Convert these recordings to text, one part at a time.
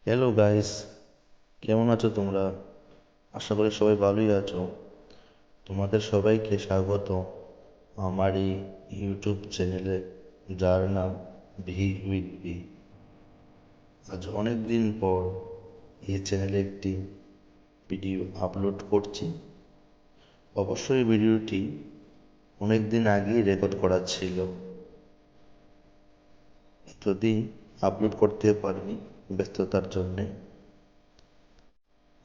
Hello guys, কেমন আছো তোমরা? আশা করি সবাই ভালোই আছো। তোমাদের সবাইকে স্বাগত আমার এই ইউটিউব চ্যানেলে, যার নাম ভি উইথ বি। আজ অনেক দিন পর এই চ্যানেলে একটি ভিডিও আপলোড করছি। অবশ্যই ভিডিওটি অনেক দিন আগেই রেকর্ড করা ছিল, এতদিন আপলোড করতে পারিনি ব্যস্ততার জন্যে।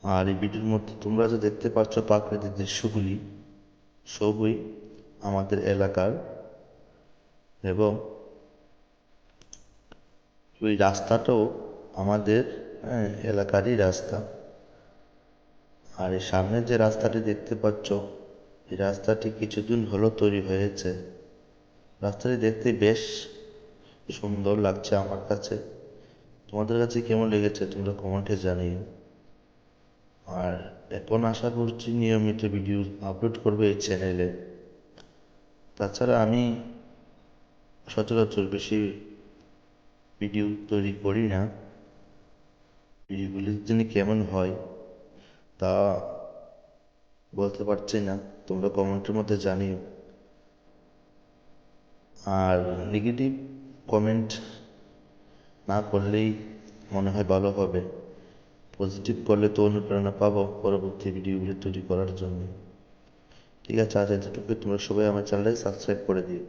আর এই ভিডিওর মধ্যে তোমরা যে দেখতে পাচ্ছ প্রাকৃতিক দৃশ্যগুলি সবই আমাদের এলাকার, এবং ওই রাস্তাটাও আমাদের এলাকারই রাস্তা। আর এই সামনে যে রাস্তাটি দেখতে পাচ্ছ, এই রাস্তাটি কিছুদিন হলো তৈরি হয়েছে। রাস্তাটি দেখতে বেশ সুন্দর লাগছে আমার কাছে। তোমাদের কাছে কেমন লেগেছে তোমরা কমেন্টে জানিও। আর এখন আশা করছি নিয়মিত ভিডিও আপলোড করবে এই চ্যানেলে। তাছাড়া আমি সচরাচর বেশি ভিডিও তৈরি করি না। ভিডিওগুলি যিনি কেমন হয় তা বলতে পারছি না, তোমরা কমেন্টের মধ্যে জানিও। আর নেগেটিভ কমেন্ট না করলেই মনে হয় ভালো হবে। পজিটিভ করলে তো অনুপ্রেরণা পাবো পরবর্তী ভিডিওগুলি তৈরি করার জন্য। ঠিক আছে, আজ এতটুকু। তোমরা সবাই আমার চ্যানেলটাকে সাবস্ক্রাইব করে দিও।